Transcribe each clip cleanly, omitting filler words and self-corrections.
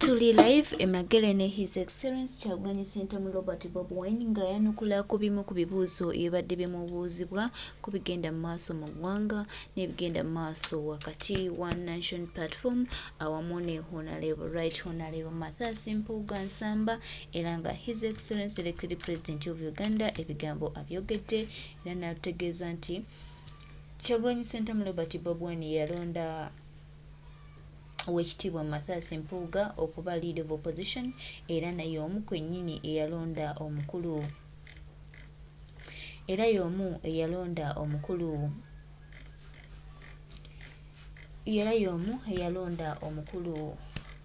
Tuli live Emagelene His Excellence Kyagulanyi Ssentamu Robert Bobi nga yanukula ku bimu ku bibuuzo ebibadde bimubuuzibwa ku bigenda mu maaso mu ggwanga n'ebigenda mu maaso wakati One Nation Platform awamu ne Right Honorable Mathias Mpuga Nsamba era nga His Excellence Elected President of Uganda ebigambo abyogedde era n'ategeeza nti Kyagulanyi Ssentamu Robert Bobi yalonda Owekitiibwa Mathias Mpuga okuba leader of opposition era naye omu kwennyini eyalonda omukulu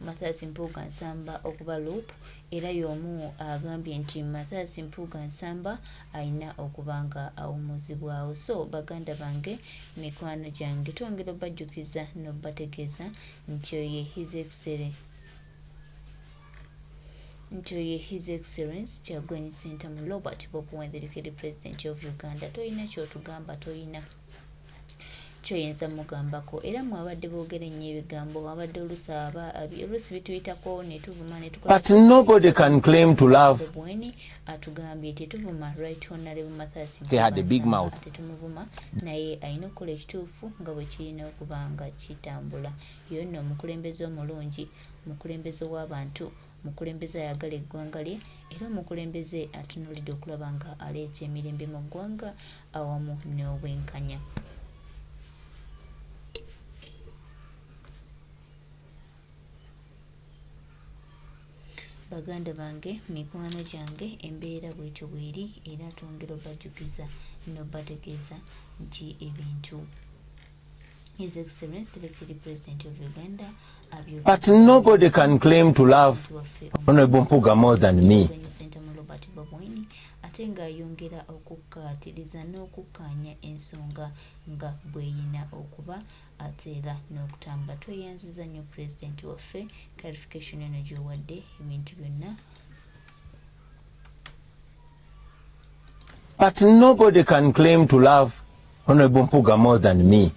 Mathias Mpuga Nsamba okuba loop era y'omu agambye nti Mathias Mpuga Nsamba alina okuba nga awummuzibwawo. So baganda bange mikwano gyange twongera obajjukiza n'obategeeza nti oyo ye His Excellence Kyagulanyi Ssentamu Robert Bobi the President of Uganda. Toyina ky'otugamba, toyina kyoyinza mugambako era mwabadde boogera ennyo ebigambo mwabadde oluusi bituyitako ne tuvuma ne tukola but nobody can claim to love. Atugambye tetuvuma Right Honorable Mathias They had a big mouth. Tetumuvuma naye alina okukola ekituufu nga bwe kirina okuba nga kitambula. Yonna omukulembeze omulungi, omukulembeze w'abantu, omukulembeze ayagala eggwanga lye era omukulembeze atunuulidde okulaba nga aleeta emirembe mu ggwanga awamu n'obwenkanya. Baganda bange mikwano gyange embeera bwetyo bweri era twongera obajjukiza n'obategeeza nti ebintu His Excellence the President of Uganda but nobody can claim to love Honorable Mpuga more than me. Ate ng'ayongera okukkaatiriza n'okukkaanya ensonga nga bweyina okuba ate era n'okutambula. Tweyanziza nnyo President waffe clarification eno gy'owadde ebintu byonna. But nobody can claim to love Honorable Mpuga more than me.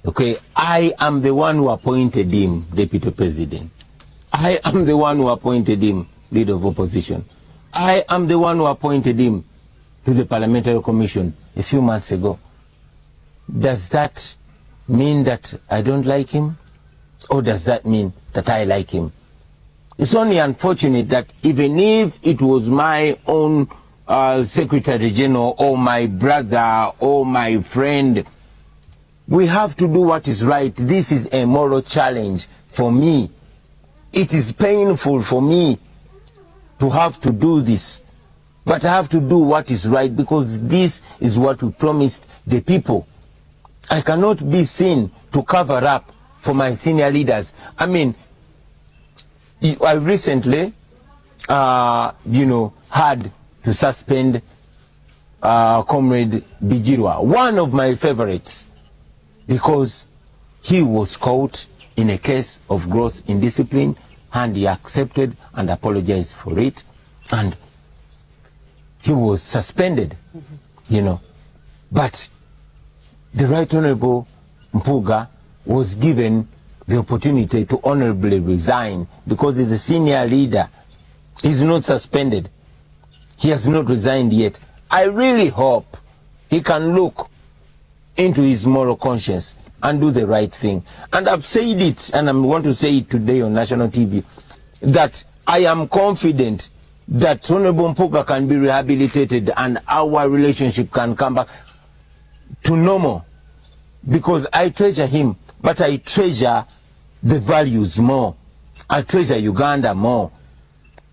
Okay, I am the one who appointed him Deputy President. I am the one who appointed him Leader of Opposition. I am the one who appointed him to the Parliamentary Commission a few months ago. Does that mean that I don't like him? Or does that mean that I like him? It's only unfortunate that even if it was my own Secretary General or my brother or my friend, we have to do what is right. This is a moral challenge for me. It is painful for me to have to do this, but I have to do what is right because this is what we promised the people. I cannot be seen to cover up for my senior leaders. I mean, I recently, had to suspend Comrade Bijirwa, one of my favorites, because he was caught in a case of gross indiscipline and he accepted and apologized for it and he was suspended, But the Right Honorable Mpuga was given the opportunity to honorably resign because he's a senior leader. He's not suspended. He has not resigned yet. I really hope he can look into his moral conscience and do the right thing. And I've said it, and I want to say it today on national TV, that I am confident that Honorable Mpuga can be rehabilitated and our relationship can come back to normal. Because I treasure him, but I treasure the values more. I treasure Uganda more.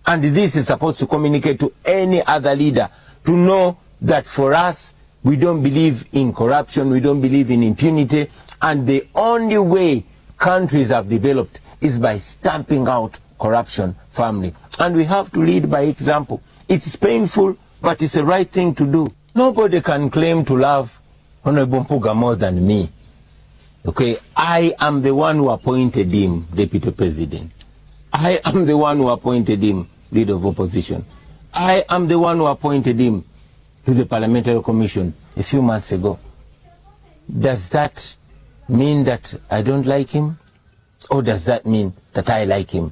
And this is supposed to communicate to any other leader to know that for us, we don't believe in corruption, we don't believe in impunity, and the only way countries have developed is by stamping out corruption firmly. And we have to lead by example. It's painful, but it's the right thing to do. Nobody can claim to love Honorable Mpuga more than me. Okay, I am the one who appointed him Deputy President. I am the one who appointed him Leader of Opposition. I am the one who appointed him to the Parliamentary Commission a few months ago. Does that mean that I don't like him? Or does that mean that I like him?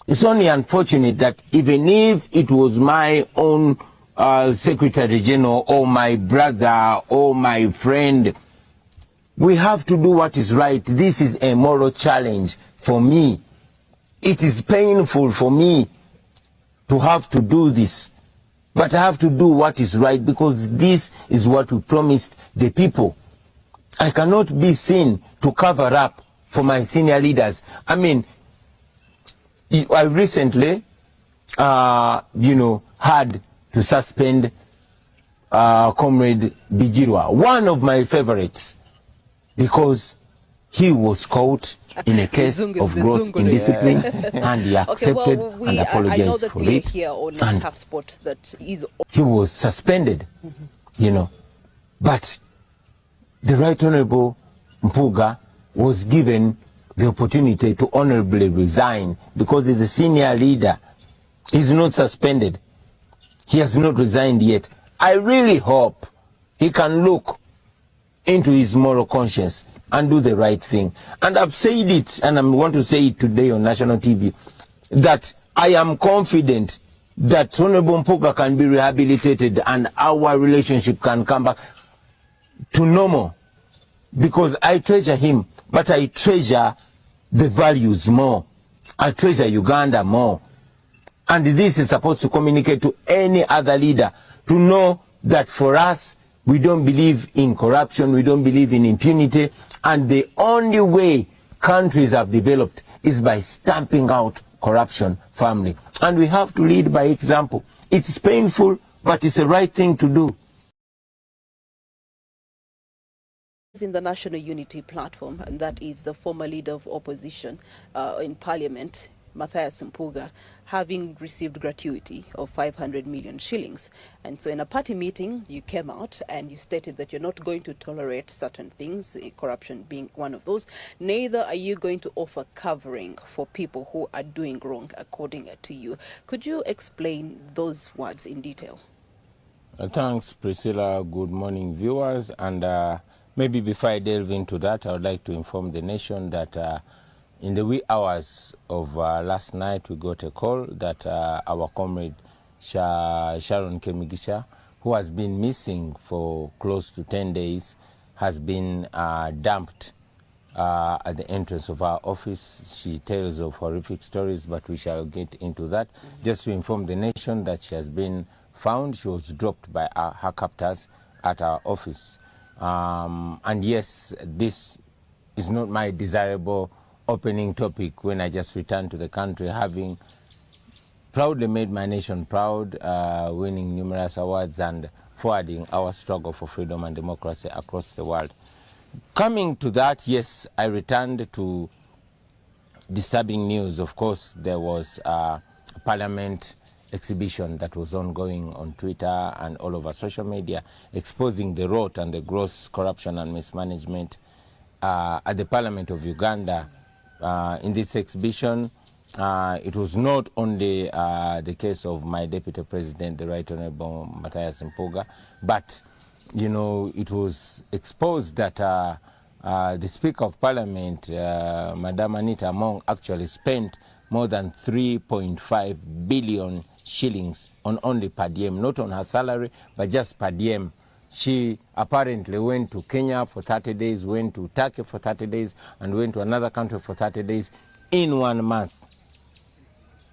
It's only unfortunate that even if it was my own Secretary General or my brother or my friend, we have to do what is right. This is a moral challenge for me. It is painful for me to have to do this, but I have to do what is right because this is what we promised the people. I cannot be seen to cover up for my senior leaders. I mean, I recently, had to suspend Comrade Bigirwa, one of my favorites, because he was caught in a case of gross indiscipline and he accepted and apologized for it. And tough spot that is he was suspended, But the Right Honorable Mpuga was given the opportunity to honorably resign because he's a senior leader. He's not suspended. He has not resigned yet. I really hope he can look into his moral conscience and do the right thing. And I've said it, and I want to say it today on national TV, that I am confident that Honorable Mpuga can be rehabilitated and our relationship can come back to normal. Because I treasure him, but I treasure the values more. I treasure Uganda more. And this is supposed to communicate to any other leader to know that for us, we don't believe in corruption, we don't believe in impunity, and the only way countries have developed is by stamping out corruption firmly. And we have to lead by example. It's painful, but it's the right thing to do. In the National Unity Platform, and that is the former leader of opposition in Parliament, Mathias Mpuga, having received gratuity of 500 million shillings. And so in a party meeting, you came out and you stated that you're not going to tolerate certain things, corruption being one of those. Neither are you going to offer covering for people who are doing wrong, according to you. Could you explain those words in detail? Thanks, Priscilla. Good morning, viewers. And maybe before I delve into that, I would like to inform the nation that in the wee hours of last night, we got a call that our comrade Sharon Kemigisha, who has been missing for close to 10 days, has been dumped at the entrance of our office. She tells of horrific stories, but we shall get into that. Just to inform the nation that she has been found. She was dropped by her captors at our office. And yes, this is not my desirable opening topic when I just returned to the country, having proudly made my nation proud, winning numerous awards and forwarding our struggle for freedom and democracy across the world. Coming to that, yes, I returned to disturbing news. Of course, there was a Parliament exhibition that was ongoing on Twitter and all over social media, exposing the rot and the gross corruption and mismanagement at the Parliament of Uganda. In this exhibition, it was not only the case of my Deputy President, the Right Honorable Mathias Mpuga, but, it was exposed that the Speaker of Parliament, Madam Anita Among, actually spent more than 3.5 billion shillings on only per diem, not on her salary, but just per diem. She apparently went to Kenya for 30 days, went to Turkey for 30 days, and went to another country for 30 days in 1 month.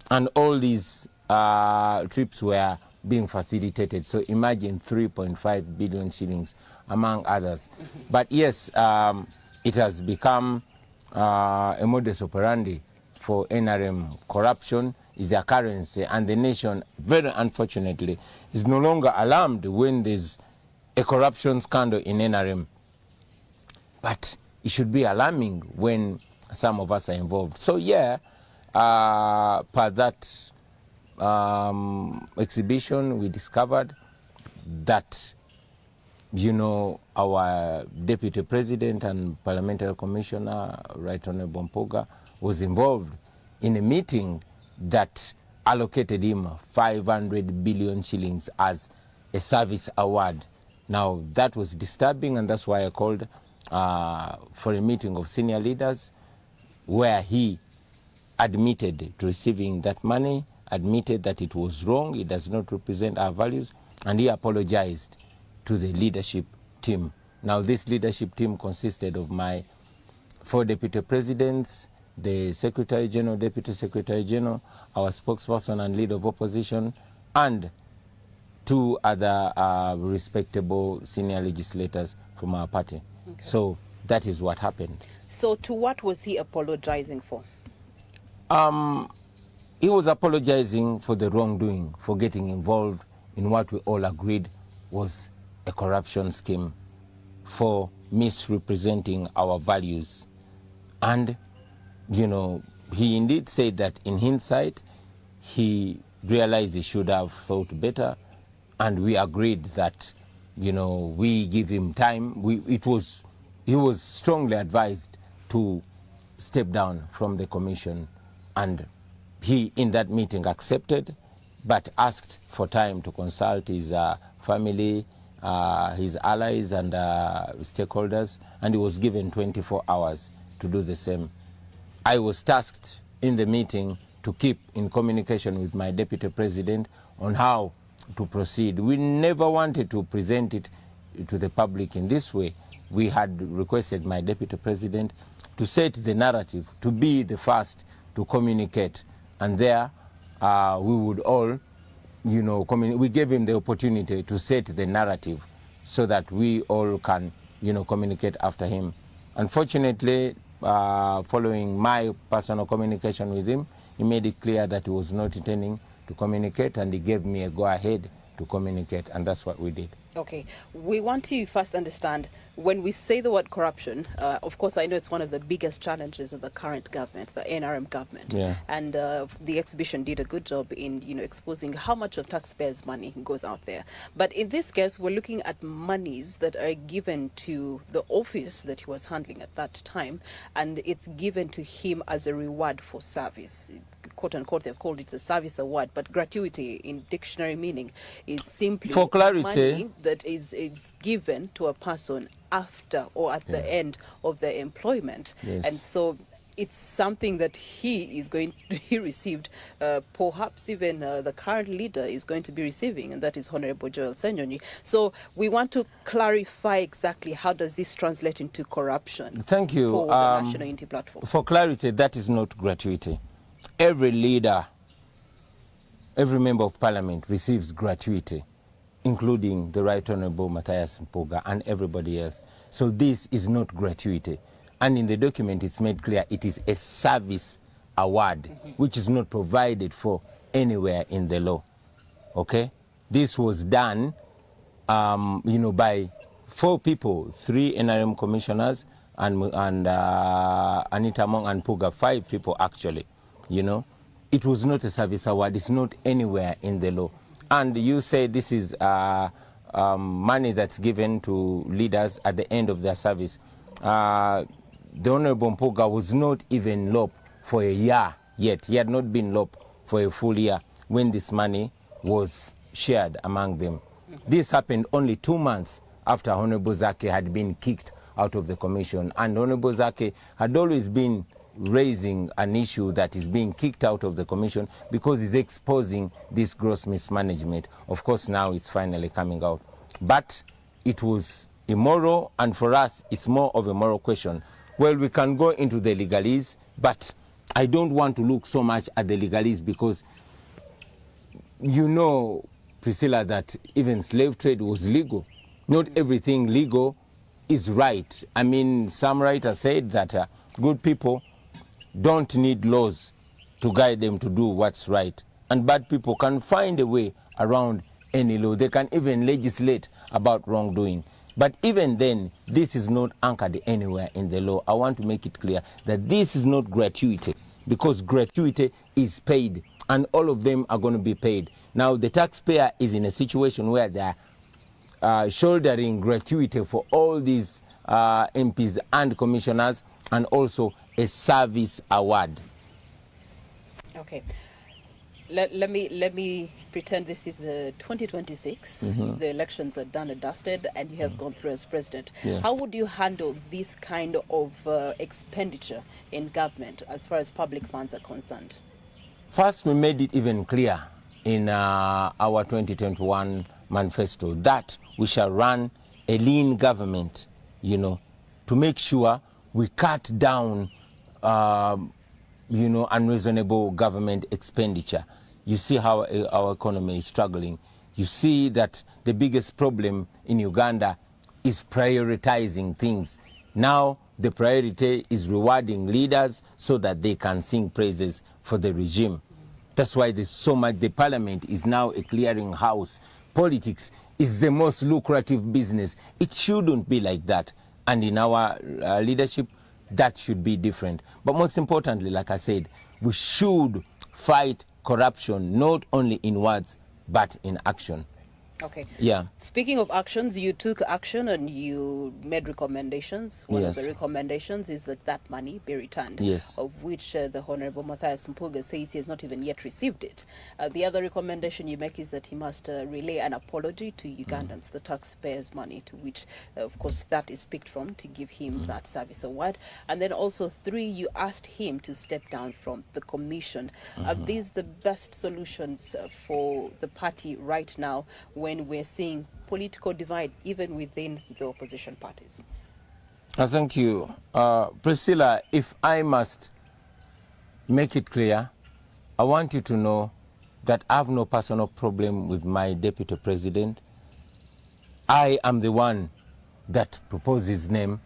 And all these trips were being facilitated. So imagine 3.5 billion shillings, among others. But yes, it has become a modus operandi for NRM. Corruption is their currency, and the nation, very unfortunately, is no longer alarmed when there's a corruption scandal in NRM. But it should be alarming when some of us are involved. So yeah, per that exhibition, we discovered that, our Deputy President and Parliamentary Commissioner, Right Honorable Mpuga, was involved in a meeting that allocated him 500 billion shillings as a service award. Now, that was disturbing, and that's why I called for a meeting of senior leaders where he admitted to receiving that money, admitted that it was wrong, it does not represent our values, and he apologized to the leadership team. Now, this leadership team consisted of my 4 deputy presidents, the Secretary General, Deputy Secretary General, our spokesperson and leader of opposition, and 2 other respectable senior legislators from our party. Okay. So that is what happened. So to what was he apologizing for? He was apologizing for the wrongdoing, for getting involved in what we all agreed was a corruption scheme, for misrepresenting our values. And, you know, he indeed said that in hindsight, he realized he should have thought better, and we agreed that, you know, we give him time. He was strongly advised to step down from the commission, and he, in that meeting, accepted, but asked for time to consult his family, his allies and stakeholders, and he was given 24 hours to do the same. I was tasked in the meeting to keep in communication with my deputy president on how to proceed. We never wanted to present it to the public in this way. We had requested my deputy president to set the narrative, to be the first to communicate, and there we would all, you know, we gave him the opportunity to set the narrative so that we all can, you know, communicate after him. Unfortunately, following my personal communication with him, he made it clear that he was not intending to communicate, and he gave me a go-ahead to communicate, and that's what we did. Okay, we want to first understand, when we say the word corruption, of course I know it's one of the biggest challenges of the current government, the NRM government, yeah. And the exhibition did a good job in, you know, exposing how much of taxpayers' money goes out there. But in this case, we're looking at monies that are given to the office that he was handling at that time, and it's given to him as a reward for service. Quote unquote, they've called it a service award, but gratuity in dictionary meaning is simply for clarity money that is given to a person after or at the end of their employment. Yes. And so it's something that he received, perhaps even the current leader is going to be receiving, and that is Honorable Joel Senyonyi. So we want to clarify exactly how does this translate into corruption. Thank you. For the National Unity Platform. For clarity, that is not gratuity. Every leader, every member of parliament receives gratuity, including the Right Honorable Matthias Mpuga and everybody else. So this is not gratuity. And in the document, it's made clear it is a service award, which is not provided for anywhere in the law. Okay? This was done, you know, by 4 people, 3 NRM commissioners, and Anita Mong and Mpuga, 5 people actually. You know, it was not a service award. It's not anywhere in the law. And you say this is money that's given to leaders at the end of their service. The Honorable Mpuga was not even LOP for a year yet. He had not been LOP for a full year when this money was shared among them. This happened only 2 months after Honorable Zake had been kicked out of the commission. And Honorable Zake had always been raising an issue that is being kicked out of the commission because it's exposing this gross mismanagement. Of course, now it's finally coming out. But it was immoral, and for us, it's more of a moral question. Well, we can go into the legalese, but I don't want to look so much at the legalese because, you know, Priscilla, that even slave trade was legal. Not everything legal is right. I mean, some writers said that good people don't need laws to guide them to do what's right. And bad people can find a way around any law. They can even legislate about wrongdoing. But even then, this is not anchored anywhere in the law. I want to make it clear that this is not gratuity, because gratuity is paid, and all of them are going to be paid. Now, the taxpayer is in a situation where they are shouldering gratuity for all these MPs and commissioners, and also a service award. Okay. let me pretend this is 2026. The elections are done and dusted, and you have gone through as president. Yeah. How would you handle this kind of expenditure in government as far as public funds are concerned? First, we made it even clear in our 2021 manifesto that we shall run a lean government, you know, to make sure we cut down you know, unreasonable government expenditure. You see how our economy is struggling. You see that the biggest problem in Uganda is prioritizing things. Now the priority is rewarding leaders so that they can sing praises for the regime. That's why there's so much. The parliament is now a clearing house. Politics is the most lucrative business. It shouldn't be like that. And in our leadership, that should be different. But most importantly, like I said, we should fight corruption, not only in words, but in action. Okay. Yeah. Speaking of actions, you took action and you made recommendations. One of the recommendations is that that money be returned, of which the Honorable Matthias Mpuga says he has not even yet received it. The other recommendation you make is that he must relay an apology to Ugandans, the taxpayers' money, to which, of course, that is picked from to give him that service award. And then also 3, you asked him to step down from the commission. Are these the best solutions for the party right now, when we're seeing political divide even within the opposition parties? Thank you. Priscilla, if I must make it clear, I want you to know that I have no personal problem with my deputy president. I am the one that proposed his name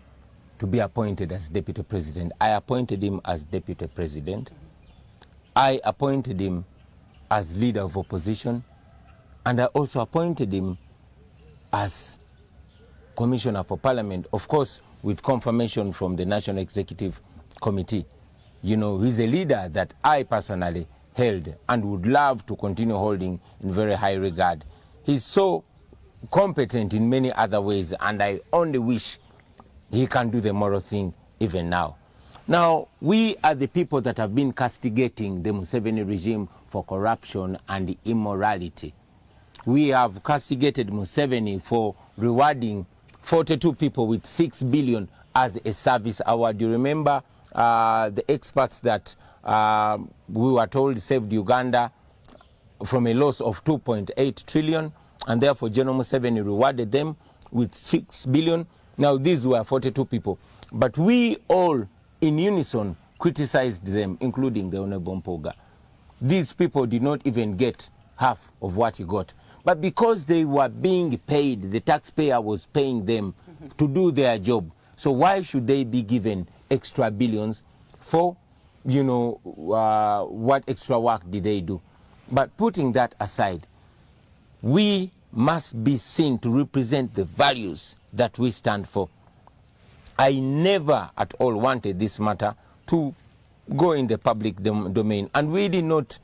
to be appointed as deputy president. I appointed him as deputy president. I appointed him as leader of opposition. And I also appointed him as Commissioner for Parliament, of course, with confirmation from the National Executive Committee. You know, he's a leader that I personally held and would love to continue holding in very high regard. He's so competent in many other ways, and I only wish he can do the moral thing even now. Now, we are the people that have been castigating the Museveni regime for corruption and immorality. We have castigated Museveni for rewarding 42 people with 6 billion as a service award. You remember the experts that we were told saved Uganda from a loss of 2.8 trillion, and therefore General Museveni rewarded them with 6 billion. Now these were 42 people, but we all in unison criticized them, including the Honorable Mpuga. These people did not even get half of what he got. But because they were being paid, the taxpayer was paying them to do their job. So why should they be given extra billions for, you know, what extra work did they do? But putting that aside, we must be seen to represent the values that we stand for. I never at all wanted this matter to go in the public domain, and we did not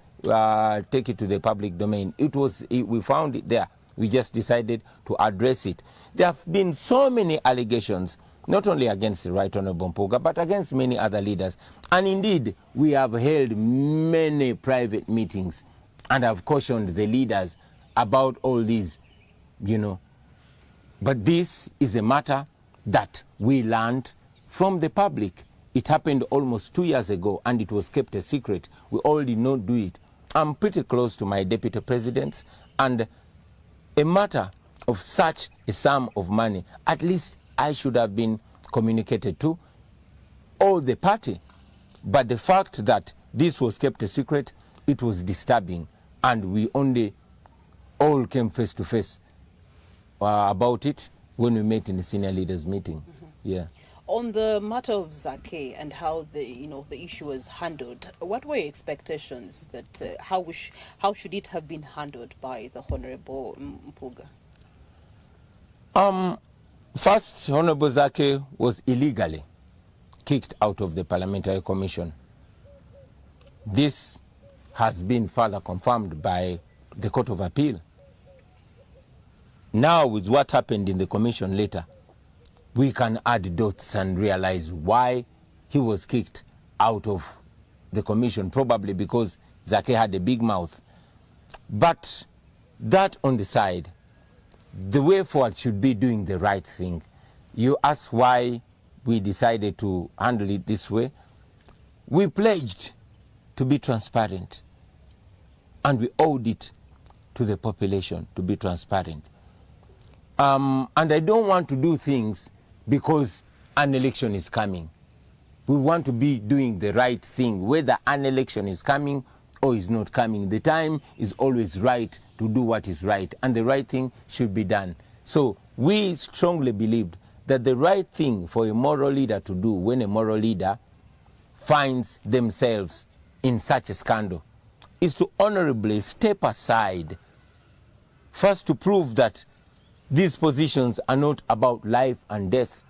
take it to the public domain. We found it there. We just decided to address it. There have been so many allegations, not only against the Right Honorable Mpuga, but against many other leaders. And indeed, we have held many private meetings and have cautioned the leaders about all these, you know. But this is a matter that we learned from the public. It happened almost 2 years ago, and it was kept a secret. We all did not do it. I'm pretty close to my deputy presidents, and a matter of such a sum of money, at least I should have been communicated to all the party. But the fact that this was kept a secret, it was disturbing, and we only all came face to face about it when we met in the senior leaders meeting. Yeah. On the matter of Zake and how the issue was handled, what were your expectations that how should it have been handled by the Honorable Mpuga? First, Honorable Zake was illegally kicked out of the Parliamentary Commission. This has been further confirmed by the Court of Appeal. Now, with what happened in the commission later, we can add dots and realize why he was kicked out of the commission, probably because Zake had a big mouth But that on the side, the way forward should be doing the right thing. You ask why we decided to handle it this way. We pledged to be transparent, and we owed it to the population to be transparent. And I don't want to do things because an election is coming. We want to be doing the right thing, whether an election is coming or is not coming. The time is always right to do what is right, and the right thing should be done. So we strongly believed that the right thing for a moral leader to do when a moral leader finds themselves in such a scandal is to honorably step aside, first to prove that these positions are not about life and death.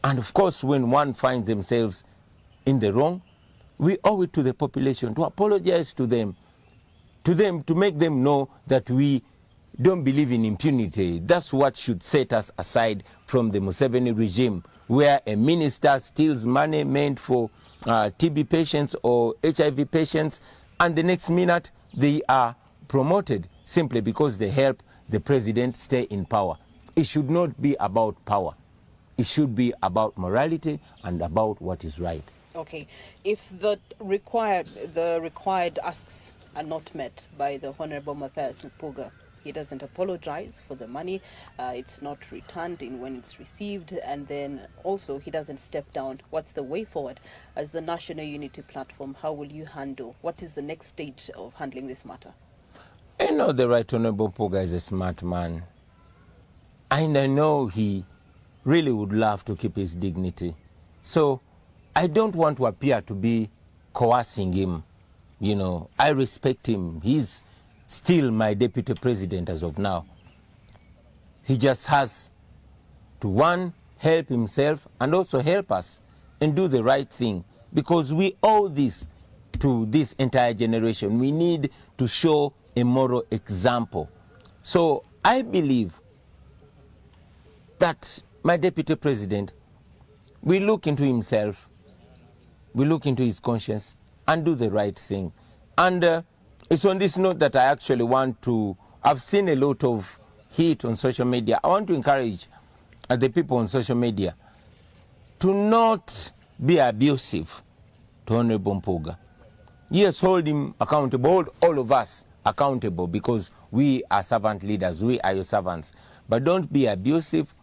And of course, when one finds themselves in the wrong, we owe it to the population to apologize to them, to make them know that we don't believe in impunity. That's what should set us aside from the Museveni regime, where a minister steals money meant for TB patients or HIV patients, and the next minute they are promoted simply because they help the president stay in power. It should not be about power. It should be about morality and about what is right. Okay, if the required asks are not met by the Honorable Matthias Mpuga, he doesn't apologize for the money, it's not returned in when it's received, and then also he doesn't step down. What's the way forward as the National Unity Platform? How will you handle? What is the next stage of handling this matter? I know the Right Honorable Mpuga is a smart man, and I know he really would love to keep his dignity. So I don't want to appear to be coercing him. You know, I respect him. He's still my deputy president as of now. He just has to, one, help himself and also help us and do the right thing, because we owe this to this entire generation. We need to show a moral example. So I believe that my deputy president will look into himself, will look into his conscience and do the right thing. And it's on this note that I actually want to, I've seen a lot of heat on social media. I want to encourage the people on social media to not be abusive to Honorable Mpuga. Yes, hold him accountable, hold all of us accountable, because we are servant leaders, we are your servants. But don't be abusive,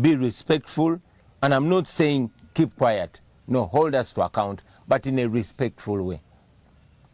be respectful, and I'm not saying keep quiet. No, hold us to account, but in a respectful way.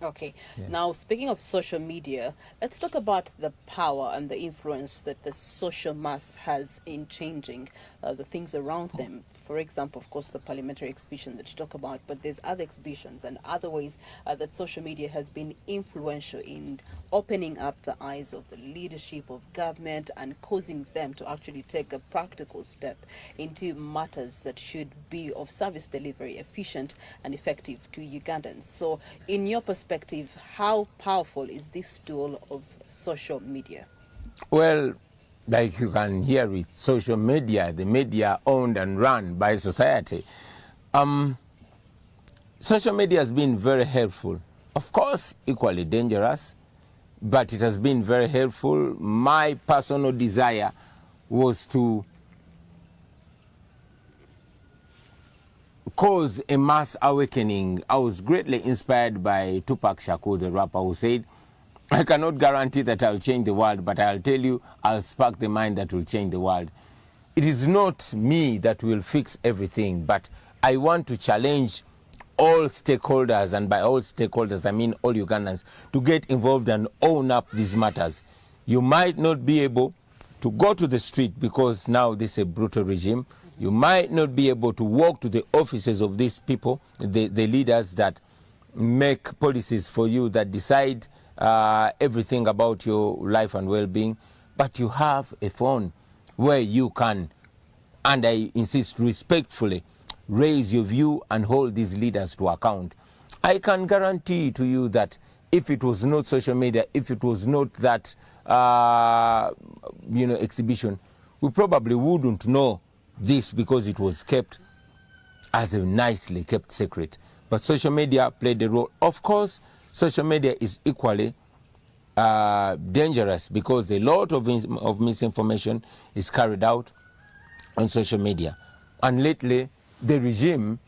Okay. Yeah. Now, speaking of social media, let's talk about the power and the influence that the social mass has in changing the things around them. For example, of course, the parliamentary exhibition that you talk about, but there's other exhibitions and other ways that social media has been influential in opening up the eyes of the leadership of government and causing them to actually take a practical step into matters that should be of service delivery, efficient and effective to Ugandans. So in your perspective, how powerful is this tool of social media? Well, like you can hear with social media, the media owned and run by society. Social media has been very helpful. Of course, equally dangerous, but it has been very helpful. My personal desire was to cause a mass awakening. I was greatly inspired by Tupac Shakur, the rapper, who said, I cannot guarantee that I'll change the world, but I'll tell you, I'll spark the mind that will change the world. It is not me that will fix everything, but I want to challenge all stakeholders, and by all stakeholders, I mean all Ugandans, to get involved and own up these matters. You might not be able to go to the street because now this is a brutal regime. You might not be able to walk to the offices of these people, the leaders that make policies for you, that decide everything about your life and well-being, but you have a phone where you can, and I insist respectfully, raise your view and hold these leaders to account. I can guarantee to you that if it was not social media, if it was not that exhibition, we probably wouldn't know this, because it was kept as a nicely kept secret. But social media played a role. Of course, social media is equally dangerous because a lot of misinformation is carried out on social media. And lately, the regime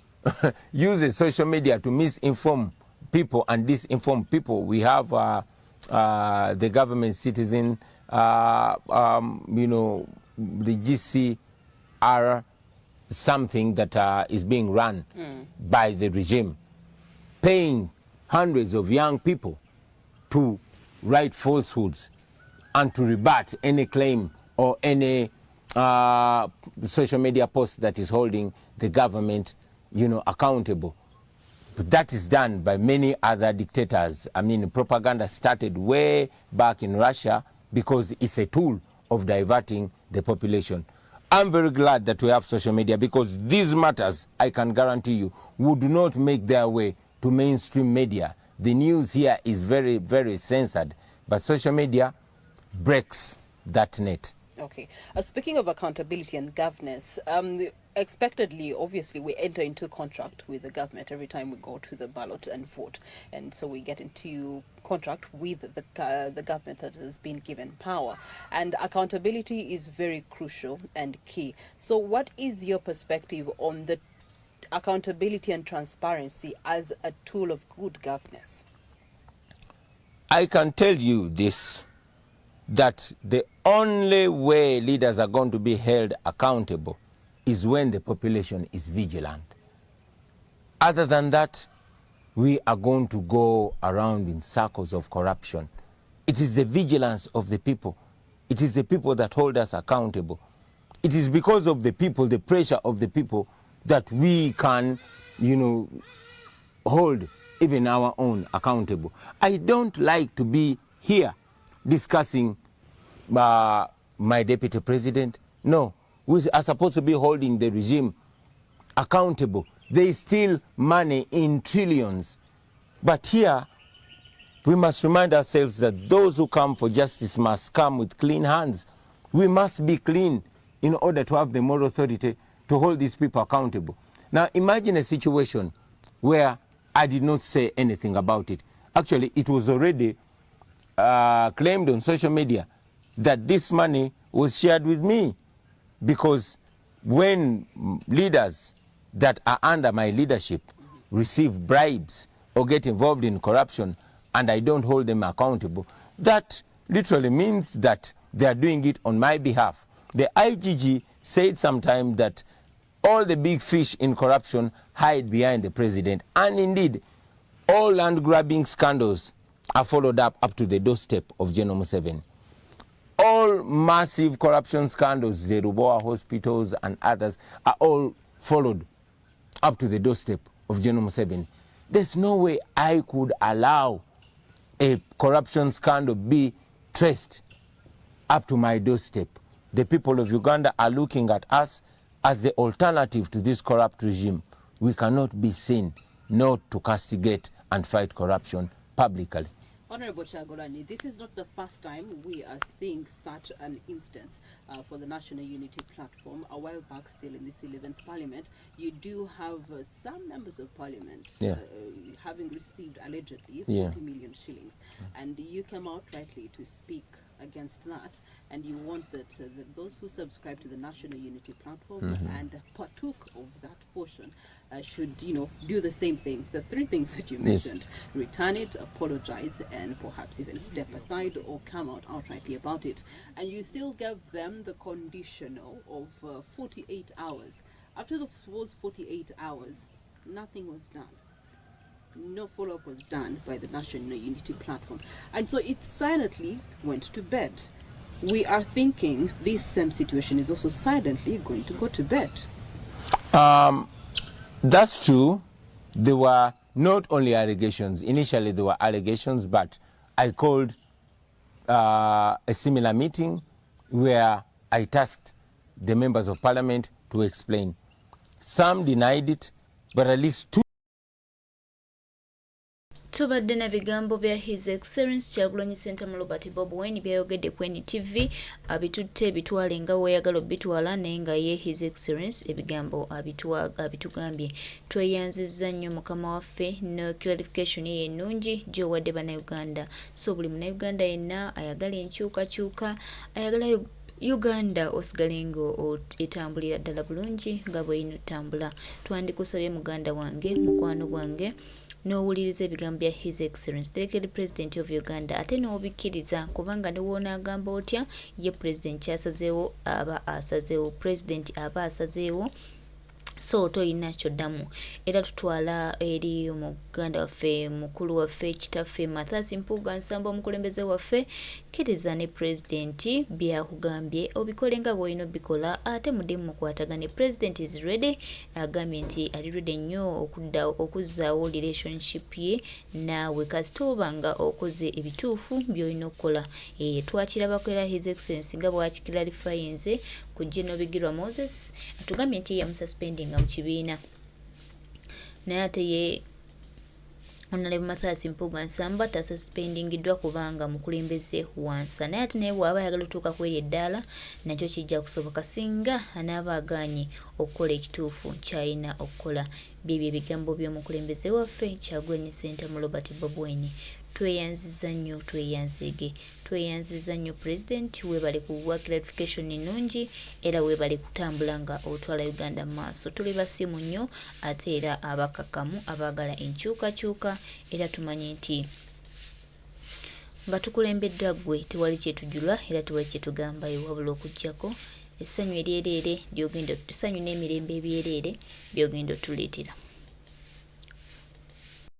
uses social media to misinform people and disinform people. We have the government citizen, you know, the GCR, something that is being run by the regime, paying hundreds of young people to write falsehoods and to rebut any claim or any social media post that is holding the government, you know, accountable. But that is done by many other dictators. I mean, propaganda started way back in Russia because it's a tool of diverting the population. I'm very glad that we have social media because these matters, I can guarantee you, would not make their way to mainstream media. The news here is very, very censored, but social media breaks that net. Okay. Speaking of accountability and governance, expectedly, obviously, we enter into contract with the government every time we go to the ballot and vote. And so we get into contract with the government that has been given power. And accountability is very crucial and key. So what is your perspective on the accountability and transparency as a tool of good governance? I can tell you this, that the only way leaders are going to be held accountable is when the population is vigilant. Other than that, we are going to go around in circles of corruption. It is the vigilance of the people. It is the people that hold us accountable. It is because of the people, the pressure of the people, that we can, you know, hold even our own accountable. I don't like to be here discussing my deputy president. No, we are supposed to be holding the regime accountable. They steal money in trillions. But here, we must remind ourselves that those who come for justice must come with clean hands. We must be clean in order to have the moral authority to hold these people accountable. Now, imagine a situation where I did not say anything about it. Actually, it was already claimed on social media that this money was shared with me, because when leaders that are under my leadership receive bribes or get involved in corruption and I don't hold them accountable, that literally means that they are doing it on my behalf. The IGG said sometime that all the big fish in corruption hide behind the president, and indeed all land grabbing scandals are followed up to the doorstep of General Museveni. All massive corruption scandals, the Ruboa hospitals and others, are all followed up to the doorstep of General Museveni. There's no way I could allow a corruption scandal be traced up to my doorstep. The people of Uganda are looking at us as the alternative to this corrupt regime. We cannot be seen not to castigate and fight corruption publicly. Honorable Chagolani, this is not the first time we are seeing such an instance for the National Unity Platform. A while back, still in this 11th Parliament, you do have some members of Parliament having received allegedly 40 million shillings. And you came out rightly to speak against that, and you want that those who subscribe to the National Unity Platform and partook of that portion should, you know, do the same thing. The three things that you mentioned: return it, apologize, and perhaps even step aside or come out outrightly about it. And you still gave them the conditional of 48 hours. After those 48 hours, nothing was done. No follow-up was done by the National Unity Platform. And so it silently went to bed. We are thinking this same situation is also silently going to go to bed. That's true. There were not only allegations. Initially there were allegations, but I called a similar meeting where I tasked the members of Parliament to explain. Some denied it, but at least two Tubadde na bigambo bya His Excellency Kyagulanyi Ssentamu Robert Bobi Wine byayogedde ku NTV abitutte bitwale nga weeyagala obbitwala naye nga ye His Excellency ebigambo abitugambye. Tweyanzizza nnyo mukama waffe no clarification ye ennungi gy'owadde bannayuganda. So buli munnayuganda yenna ayagala enkyukakyuka, ayagala Uganda osigale ngo etambulira ddala bulungi nga bw'erina otambula. Twandikusabye muganda wange, mukwano gwange, n'owuliriza ebigambo bya His Excellency Delegate President of Uganda ate n'obikkiriza kubanga ne woonagamba otya ye President kyasazeewo aba asazeewo, President aba asazeewo. So toyina kyoddamu era tutwala eri omuganda waffe mukulu waffe kitaffe Mathias Mpuga Nsamba omukulembeze waffe, kkiriza ne President byakugambye obikole nga bw'olina obbikola ate muddemu mukwatagane. President is ready, agambye nti ali ready nnyo okuzzaawo relationship ye naawe kasita oba nga okoze ebituufu by'olina okukola. Twakirabako era His Excellency nga bw'akikiralifayinze ku General Bigirwa Moses atugambye nti yamususpendinga mu kibiina naye ate ye Honorable Mathias Mpuga Nsamba tasuspendingiddwa kubanga mukulembeze wansa, naye ate naye bw'aba ayagala otuuka ku eryo eddaala nakyo kijja kusoboka singa anaaba agaanye okukola ekituufu ky'alina okukola. Byebyo ebigambo by'omukulembeze waffe Kyagulanyi Ssentamu Robert Bobi Wine. Tweyanziza nnyo, tweyanziza nnyo President, weebale kuwa clarification ennungi era weebale kutambula nga otwala Uganda mu maaso. Tuli basimu nnyo ate era abakakamu abaagala enkyukakyuka era tumanye nti nga tukulembeddwa ggwe tewali kyetujula era tewali kyetugambayo wabula okuggyako essanyu eryereere ly'ogenda, essanyu n'emirembe ebyereere by'ogenda otuleetera.